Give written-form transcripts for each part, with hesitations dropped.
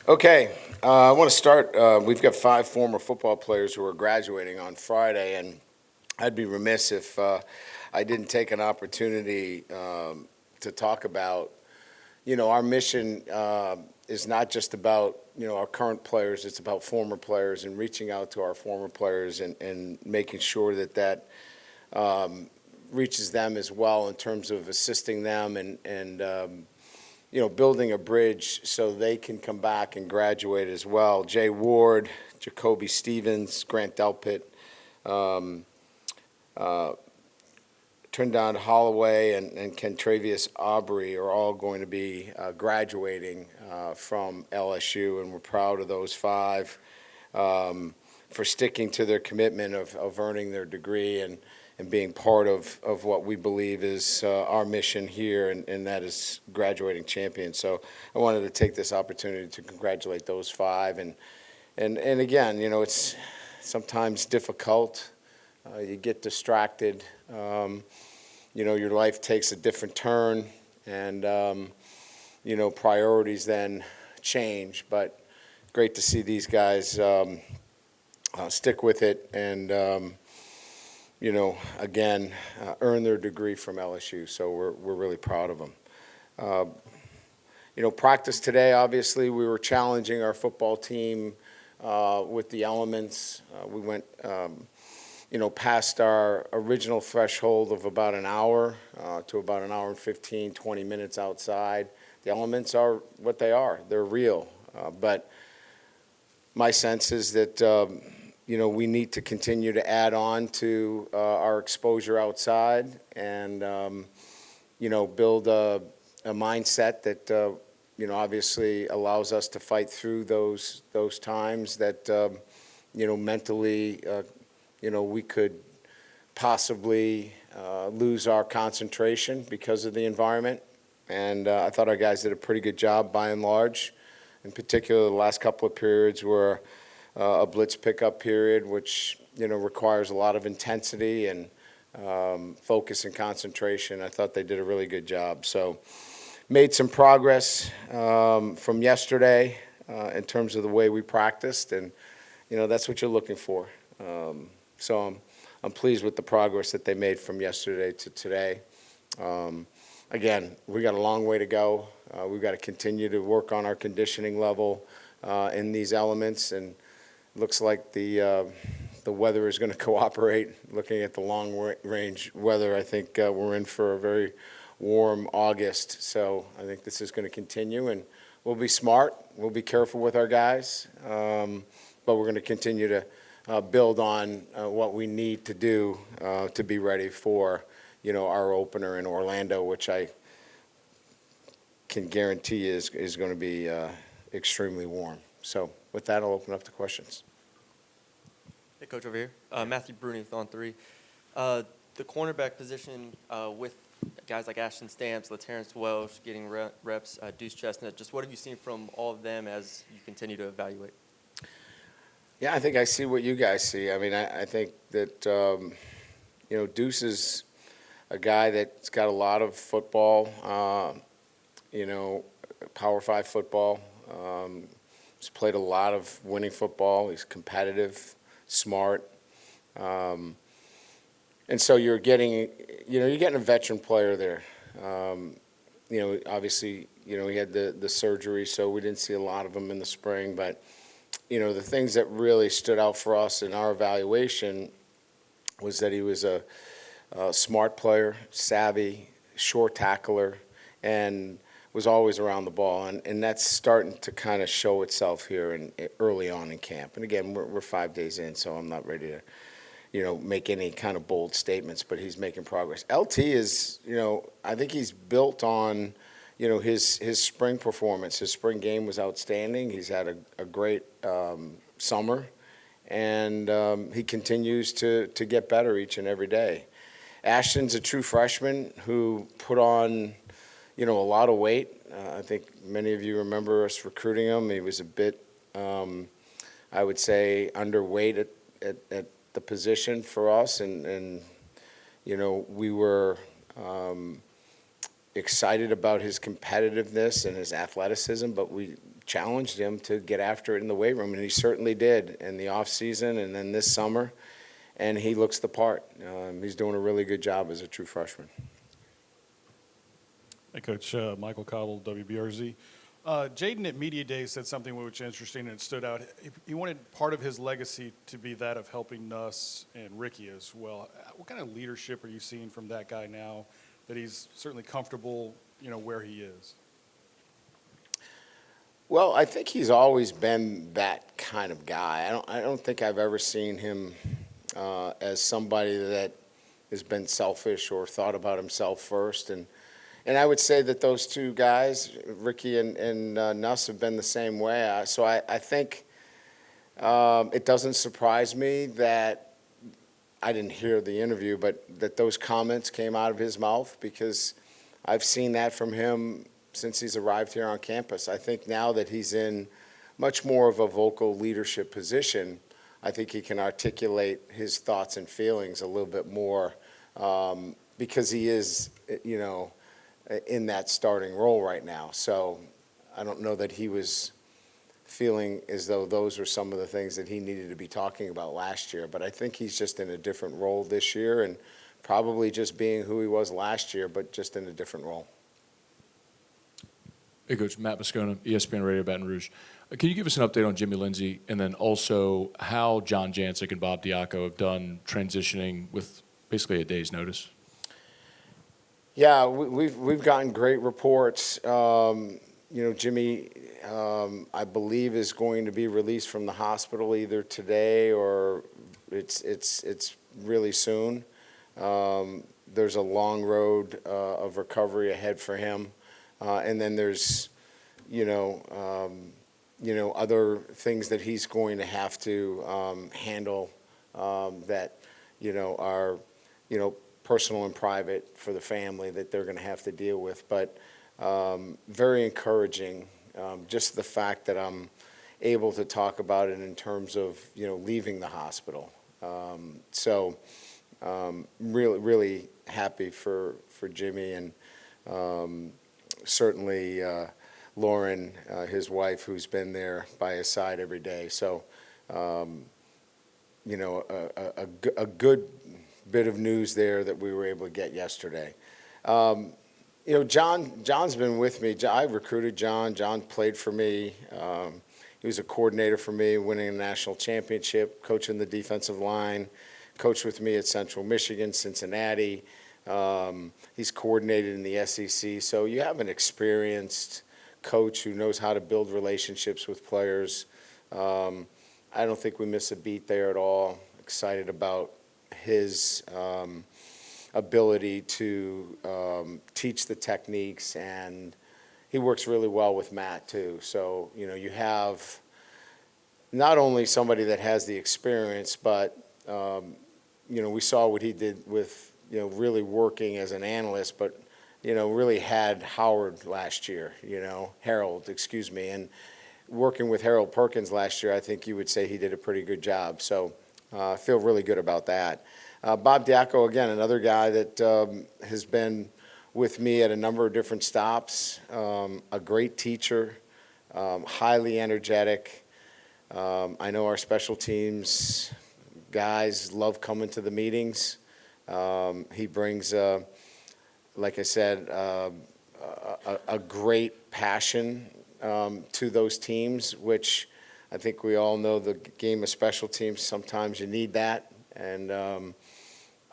Okay, I want to start. We've got 5 former football players who are graduating on Friday, and I'd be remiss if I didn't take an opportunity to talk about, our mission is not just about, our current players, it's about former players and reaching out to our former players and making sure that reaches them as well in terms of assisting them and building a bridge so they can come back and graduate as well. Jay Ward, Jacoby Stevens, Grant Delpit, um, uh, Trindon Holloway, and Kentravius Aubrey are all going to be graduating from LSU, and we're proud of those 5 for sticking to their commitment of earning their degree and being part of what we believe is our mission here, and that is graduating champions. So I wanted to take this opportunity to congratulate those 5. And again, it's sometimes difficult. You get distracted. Your life takes a different turn, and, priorities then change. But great to see these guys stick with it and, again, earn their degree from LSU. So we're really proud of them. Practice today, obviously, we were challenging our football team with the elements. We went, past our original threshold of about an hour to about an hour and 15, 20 minutes outside. The elements are what they are. They're real. But my sense is that we need to continue to add on to our exposure outside and, build a mindset that, obviously allows us to fight through those times that, mentally, we could possibly lose our concentration because of the environment. And I thought our guys did a pretty good job by and large. In particular, the last couple of periods were a blitz pickup period, which requires a lot of intensity and focus and concentration. I thought they did a really good job. So made some progress from yesterday in terms of the way we practiced, and that's what you're looking for. So I'm pleased with the progress that they made from yesterday to today. Again, we got a long way to go. We've got to continue to work on our conditioning level in these elements, and looks like the weather is going to cooperate. Looking at the long-range weather, I think we're in for a very warm August. So I think this is going to continue, and we'll be smart. We'll be careful with our guys, but we're going to continue to build on what we need to do to be ready for, our opener in Orlando, which I can guarantee is going to be extremely warm. So with that, I'll open up to questions. Hey, Coach, over here. Matthew Bruni with On 3. The cornerback position with guys like Ashton Stamps, LaTerrence Welsh getting reps, Deuce Chestnut, just what have you seen from all of them as you continue to evaluate? Yeah, I think I see what you guys see. I mean, I think that, Deuce is a guy that's got a lot of football, Power 5 football. He's played a lot of winning football. He's competitive, smart. And so you're getting a veteran player there. Obviously, he had the surgery, so we didn't see a lot of him in the spring. But, the things that really stood out for us in our evaluation was that he was a smart player, savvy, short tackler, and was always around the ball. And that's starting to kind of show itself here early on in camp. And again, we're 5 days in, so I'm not ready to, make any kind of bold statements, but he's making progress. LT is, I think he's built on, his spring performance. His spring game was outstanding. He's had a great summer, and he continues to get better each and every day. Ashton's a true freshman who put on, a lot of weight. I think many of you remember us recruiting him. He was a bit, I would say, underweight at the position for us, and we were excited about his competitiveness and his athleticism, but we challenged him to get after it in the weight room, and he certainly did in the off season and then this summer, and he looks the part. He's doing a really good job as a true freshman. Hey, Coach, Michael Cobble, WBRZ. Jaden at Media Day said something which was interesting and it stood out. He wanted part of his legacy to be that of helping Nuss and Ricky as well. What kind of leadership are you seeing from that guy now that he's certainly comfortable, where he is? Well, I think he's always been that kind of guy. I don't think I've ever seen him as somebody that has been selfish or thought about himself first. And I would say that those two guys, Ricky and Nuss, have been the same way. So I think it doesn't surprise me that I didn't hear the interview, but that those comments came out of his mouth, because I've seen that from him since he's arrived here on campus. I think now that he's in much more of a vocal leadership position, I think he can articulate his thoughts and feelings a little bit more, because he is, in that starting role right now. So I don't know that he was feeling as though those were some of the things that he needed to be talking about last year. But I think he's just in a different role this year, and probably just being who he was last year, but just in a different role. Hey, Coach, Matt Moscona, ESPN Radio Baton Rouge. Can you give us an update on Jimmy Lindsey, and then also how John Jancic and Bob Diaco have done transitioning with basically a day's notice? Yeah, we've gotten great reports. Jimmy, I believe, is going to be released from the hospital either today or it's really soon. There's a long road of recovery ahead for him, and then there's other things that he's going to have to handle that are personal and private for the family that they're going to have to deal with. But very encouraging, just the fact that I'm able to talk about it in terms of leaving the hospital. So really happy for Jimmy, and certainly Lauren, his wife, who's been there by his side every day. So a good bit of news there that we were able to get yesterday. John's been with me. I recruited John. John played for me. He was a coordinator for me, winning a national championship, coaching the defensive line, coached with me at Central Michigan, Cincinnati. He's coordinated in the SEC. So you have an experienced coach who knows how to build relationships with players. I don't think we miss a beat there at all. Excited about his ability to teach the techniques, and he works really well with Matt too. So you have not only somebody that has the experience, but we saw what he did with really working as an analyst, but really had Harold, excuse me, and working with Harold Perkins last year. I think you would say he did a pretty good job. So I feel really good about that. Bob Diaco, again, another guy that has been with me at a number of different stops, a great teacher, highly energetic. I know our special teams guys love coming to the meetings. He brings, like I said, a great passion to those teams, which I think we all know the game of special teams, sometimes you need that. And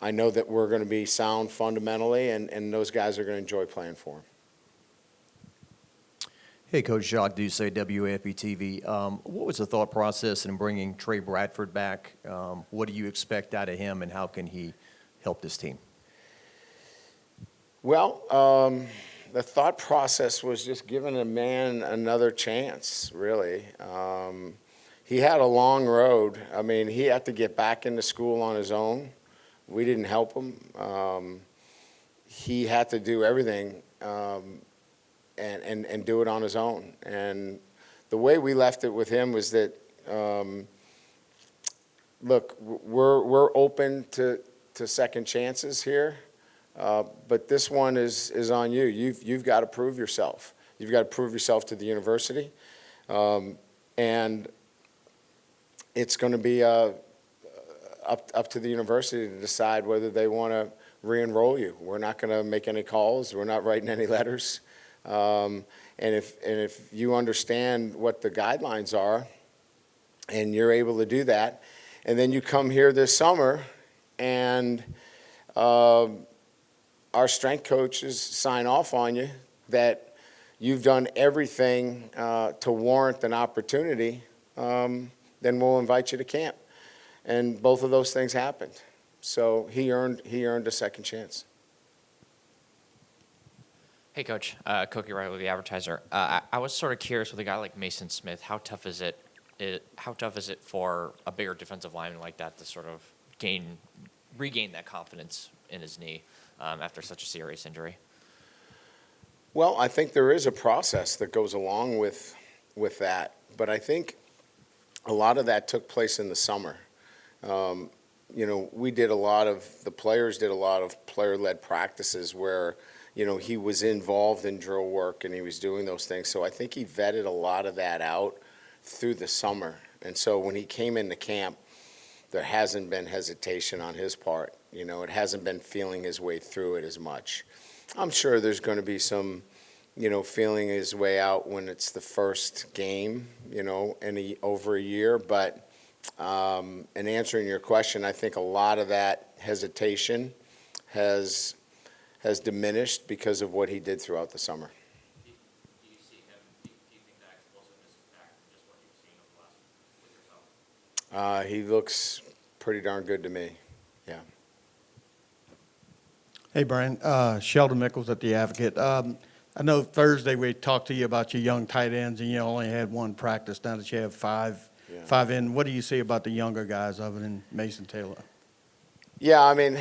I know that we're going to be sound fundamentally, and those guys are going to enjoy playing for him. Hey, Coach Jacques Douce, WAFB-TV. What was the thought process in bringing Trey Bradford back? What do you expect out of him, and how can he help this team? Well, the thought process was just giving a man another chance, really. He had a long road. I mean, he had to get back into school on his own. We didn't help him. He had to do everything and do it on his own. And the way we left it with him was that, look, we're open to second chances here. But this one is on you. You've got to prove yourself. You've got to prove yourself to the university. And it's going to be up to the university to decide whether they want to re-enroll you. We're not going to make any calls. We're not writing any letters. And if you understand what the guidelines are and you're able to do that, and then you come here this summer and our strength coaches sign off on you that you've done everything to warrant an opportunity, then we'll invite you to camp. And both of those things happened. So he earned a second chance. Hey, Coach. Cookie Wright with the Advertiser. I was sort of curious with a guy like Mason Smith, how tough is it for a bigger defensive lineman like that to sort of regain that confidence in his knee after such a serious injury? Well, I think there is a process that goes along with that, but I think a lot of that took place in the summer. The players did a lot of player-led practices where, he was involved in drill work and he was doing those things. So I think he vetted a lot of that out through the summer. And so when he came into camp, there hasn't been hesitation on his part. It hasn't been feeling his way through it as much. I'm sure there's going to be some, feeling his way out when it's the first game, over a year. But in answering your question, I think a lot of that hesitation has diminished because of what he did throughout the summer. Do you think that explosiveness is back from just what you've seen over the last with yourself? He looks pretty darn good to me, yeah. Hey, Brian. Sheldon Mickles at The Advocate. I know Thursday we talked to you about your young tight ends, and you only had one practice. Now that you have five in, what do you see about the younger guys other than Mason Taylor? Yeah, I mean,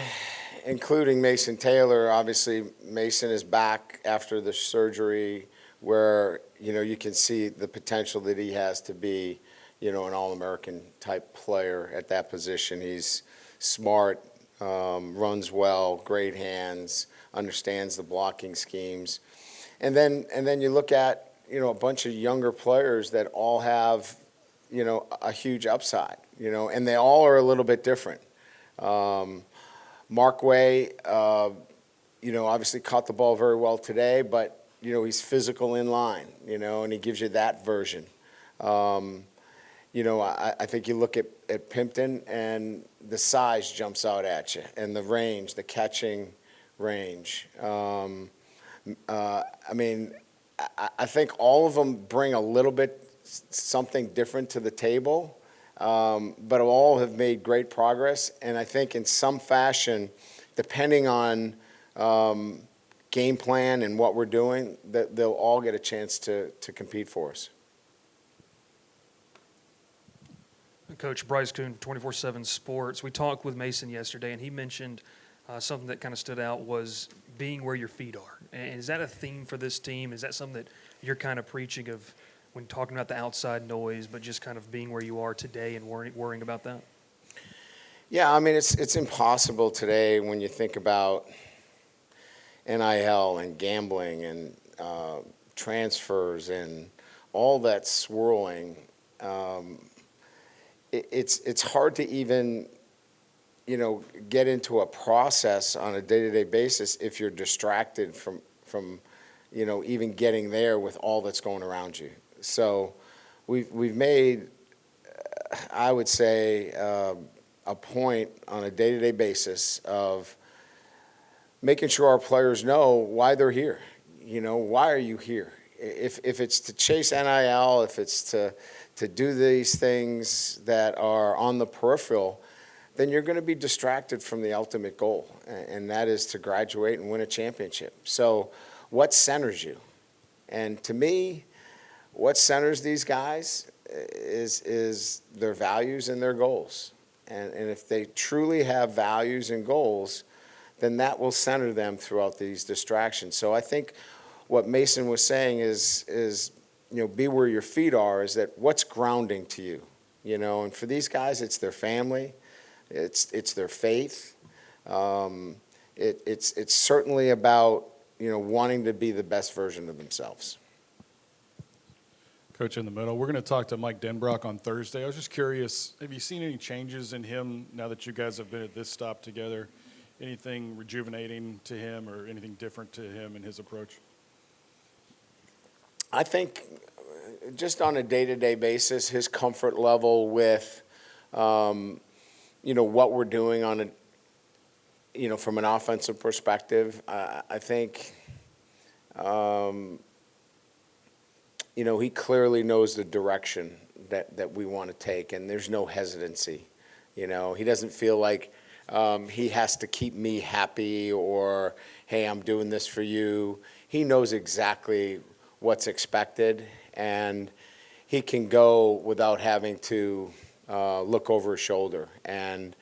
including Mason Taylor, obviously Mason is back after the surgery where, you can see the potential that he has to be, an All-American type player at that position. He's smart, runs well, great hands, understands the blocking schemes. And then you look at, a bunch of younger players that all have, a huge upside, and they all are a little bit different. Mark Way, obviously caught the ball very well today, but, he's physical in line, and he gives you that version. I think you look at Pimpton and the size jumps out at you and the range, the catching range. I think all of them bring a little bit something different to the table. But all have made great progress, and I think in some fashion, depending on game plan and what we're doing, that they'll all get a chance to compete for us. Coach Bryce Kuhn, 24/7 Sports. We talked with Mason yesterday, and he mentioned something that kind of stood out was being where your feet are. And is that a theme for this team? Is that something that you're kind of preaching of when talking about the outside noise, but just kind of being where you are today and worrying about that? Yeah, I mean, it's impossible today when you think about NIL and gambling and transfers and all that swirling. It's hard to even, get into a process on a day-to-day basis if you're distracted from even getting there with all that's going around you. So we've made, I would say, a point on a day-to-day basis of making sure our players know why they're here. Why are you here? If it's to chase NIL, if it's to do these things that are on the peripheral, then you're going to be distracted from the ultimate goal, and that is to graduate and win a championship. So what centers you? And to me, what centers these guys is their values and their goals. And if they truly have values and goals, then that will center them throughout these distractions. So I think what Mason was saying is be where your feet are, is that what's grounding to you, and for these guys, it's their family, it's their faith, it's certainly about, wanting to be the best version of themselves. Coach in the middle. We're going to talk to Mike Denbrock on Thursday. I was just curious, have you seen any changes in him now that you guys have been at this stop together? Anything rejuvenating to him or anything different to him in his approach? I think just on a day-to-day basis, his comfort level with, what we're doing on a, from an offensive perspective, I think, he clearly knows the direction that we want to take, and there's no hesitancy. He doesn't feel like he has to keep me happy or, hey, I'm doing this for you. He knows exactly what's expected, and he can go without having to look over his shoulder. And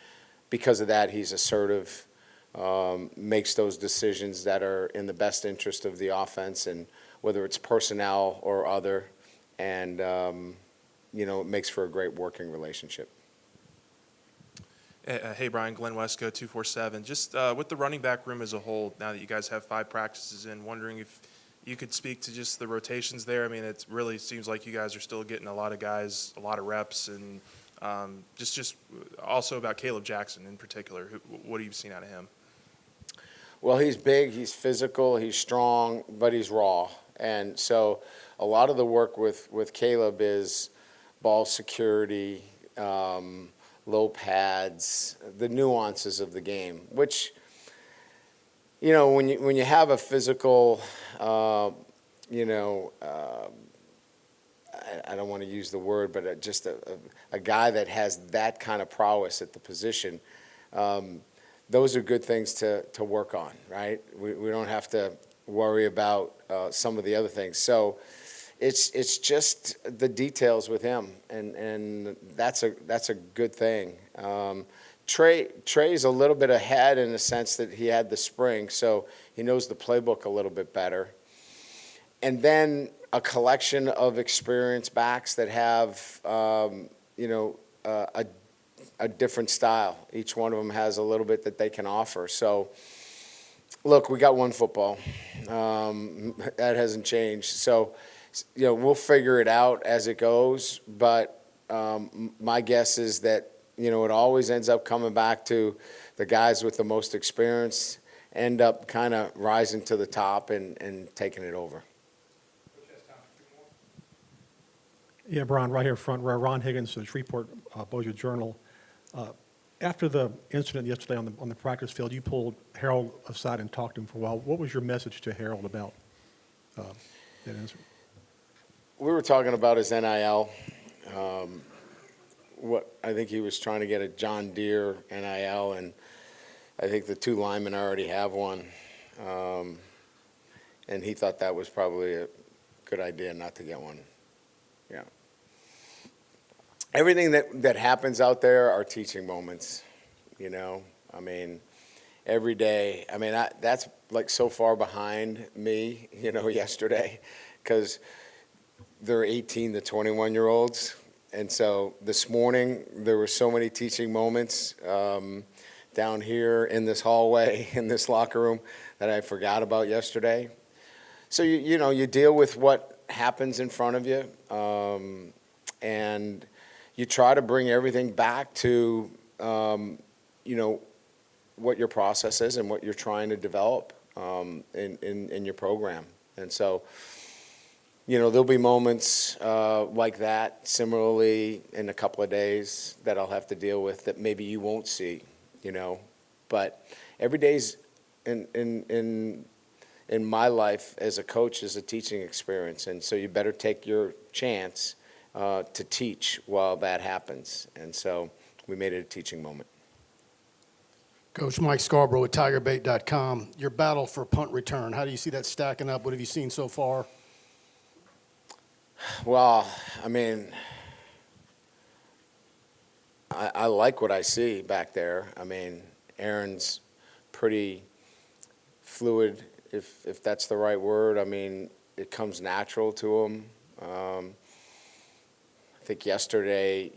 because of that, he's assertive, makes those decisions that are in the best interest of the offense, and whether it's personnel or other, and, it makes for a great working relationship. Hey, Brian, Glenn Wesco, 247. Just with the running back room as a whole, now that you guys have 5 practices in, wondering if you could speak to just the rotations there. I mean, it really seems like you guys are still getting a lot of guys, a lot of reps, and just also about Caleb Jackson in particular. What have you seen out of him? Well, he's big, he's physical, he's strong, but he's raw. And so a lot of the work with Caleb is ball security, low pads, the nuances of the game, which, when you have a physical, I don't want to use the word, but just a guy that has that kind of prowess at the position, those are good things to work on, right? We don't have to worry about some of the other things. So it's just the details with him, and that's a good thing. Trey's a little bit ahead in the sense that he had the spring, so he knows the playbook a little bit better. And then a collection of experienced backs that have, a different style. Each one of them has a little bit that they can offer. So, look, we got one football. That hasn't changed. So, we'll figure it out as it goes. But my guess is that, it always ends up coming back to the guys with the most experience end up kind of rising to the top and taking it over. Yeah, Brian, right here front row. Ron Higgins, the Shreveport Bossier Journal. After the incident yesterday on the practice field, you pulled Harold aside and talked to him for a while. What was your message to Harold about that incident? We were talking about his NIL. What I think he was trying to get a John Deere NIL, and I think the 2 linemen already have one. And he thought that was probably a good idea not to get one. Yeah. Everything that happens out there are teaching moments, I mean, every day. I mean, that's like so far behind me, yesterday, because they're 18 to 21-year-olds. And so this morning, there were so many teaching moments down here in this hallway, in this locker room, that I forgot about yesterday. So, you deal with what happens in front of you, and you try to bring everything back to, what your process is and what you're trying to develop in your program. And so, there'll be moments like that similarly in a couple of days that I'll have to deal with that maybe you won't see, But every day's in my life as a coach is a teaching experience, and so you better take your chance to teach while that happens. And so we made it a teaching moment. Coach Mike Scarborough at TigerBait.com. Your battle for punt return, how do you see that stacking up? What have you seen so far? Well, I mean, I like what I see back there. I mean, Aaron's pretty fluid, if that's the right word. I mean, it comes natural to him. I think yesterday,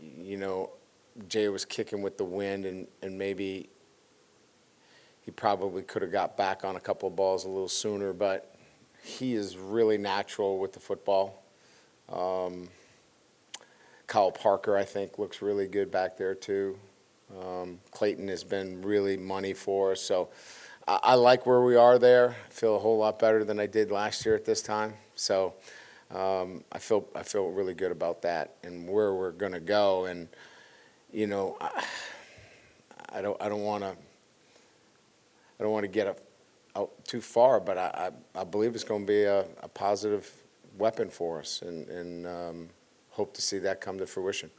Jay was kicking with the wind, and maybe he probably could have got back on a couple of balls a little sooner, but he is really natural with the football. Kyle Parker, I think, looks really good back there too. Clayton has been really money for us, so I like where we are there. I feel a whole lot better than I did last year at this time. So I feel really good about that and where we're going to go. And you know, I don't want to get out too far, but I believe it's going to be a positive weapon for us, and hope to see that come to fruition.